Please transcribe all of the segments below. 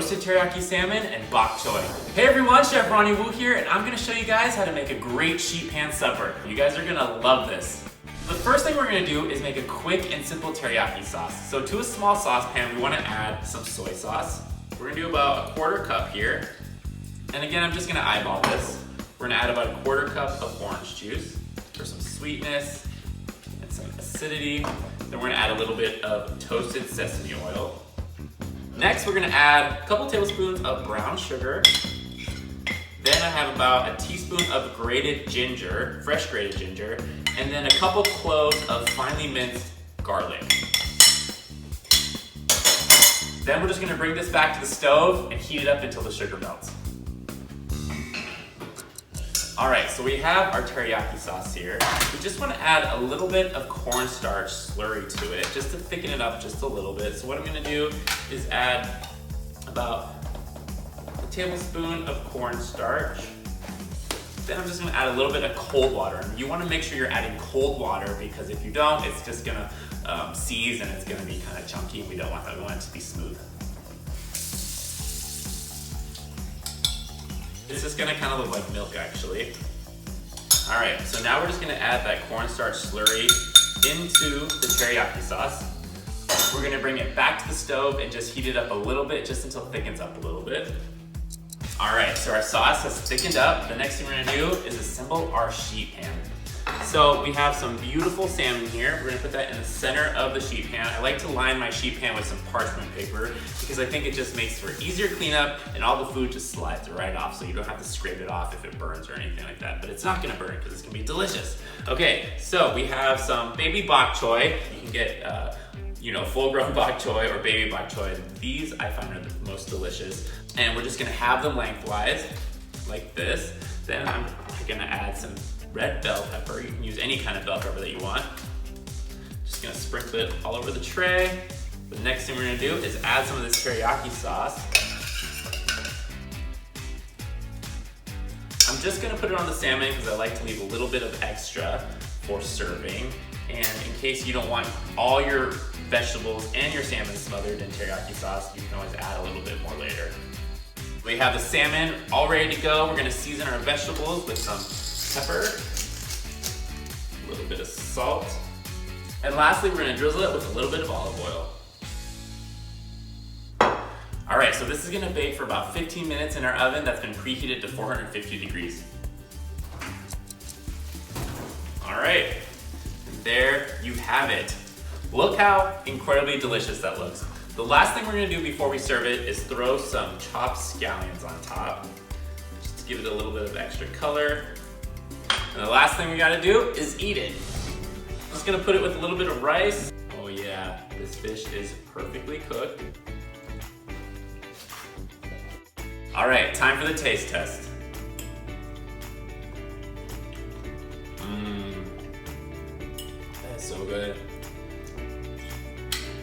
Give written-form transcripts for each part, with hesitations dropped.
roasted teriyaki salmon and bok choy. Hey everyone, Chef Ronnie Woo here, and I'm gonna show you guys how to make a great sheet pan supper. You guys are gonna love this. The first thing we're gonna do is make a quick and simple teriyaki sauce. So to a small saucepan, we wanna add some soy sauce. We're gonna do about a 1/4 cup here. And again, I'm just gonna eyeball this. We're gonna add about a 1/4 cup of orange juice for some sweetness and some acidity. Then we're gonna add a little bit of toasted sesame oil. Next, we're gonna add a couple tablespoons of brown sugar. Then I have about a teaspoon of grated ginger, fresh grated ginger, and then a couple cloves of finely minced garlic. Then we're just gonna bring this back to the stove and heat it up until the sugar melts. All right, so we have our teriyaki sauce here. We just wanna add a little bit of cornstarch slurry to it, just to thicken it up just a little bit. So what I'm gonna do is add about a tablespoon of cornstarch. Then I'm just gonna add a little bit of cold water. And you wanna make sure you're adding cold water because if you don't, it's just gonna seize and it's gonna be kind of chunky. We don't want that, we want it to be smooth. This is gonna kind of look like milk actually. All right, so now we're just gonna add that cornstarch slurry into the teriyaki sauce. We're gonna bring it back to the stove and just heat it up a little bit, just until it thickens up a little bit. All right, so our sauce has thickened up. The next thing we're gonna do is assemble our sheet pan. So we have some beautiful salmon here. We're gonna put that in the center of the sheet pan. I like to line my sheet pan with some parchment paper because I think it just makes for easier cleanup and all the food just slides right off so you don't have to scrape it off if it burns or anything like that. But it's not gonna burn because it's gonna be delicious. Okay, so we have some baby bok choy. You can get full-grown bok choy or baby bok choy. These I find are the most delicious. And we're just gonna have them lengthwise like this. Then I'm gonna add some red bell pepper. You can use any kind of bell pepper that you want. Just gonna sprinkle it all over the tray. The next thing we're gonna do is add some of this teriyaki sauce. I'm just gonna put it on the salmon because I like to leave a little bit of extra for serving. And in case you don't want all your vegetables and your salmon smothered in teriyaki sauce, you can always add a little bit more later. We have the salmon all ready to go. We're gonna season our vegetables with some pepper, a little bit of salt, and lastly, we're gonna drizzle it with a little bit of olive oil. All right, so this is gonna bake for about 15 minutes in our oven that's been preheated to 450 degrees. All right, and there you have it. Look how incredibly delicious that looks. The last thing we're gonna do before we serve it is throw some chopped scallions on top, just to give it a little bit of extra color. And the last thing we gotta do is eat it. I'm just gonna put it with a little bit of rice. Oh yeah, this fish is perfectly cooked. All right, time for the taste test. That's so good.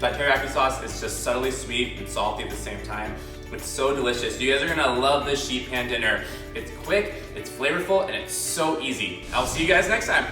That teriyaki sauce is just subtly sweet and salty at the same time. It's so delicious. You guys are gonna love this sheet pan dinner. It's quick, it's flavorful, and it's so easy. I'll see you guys next time.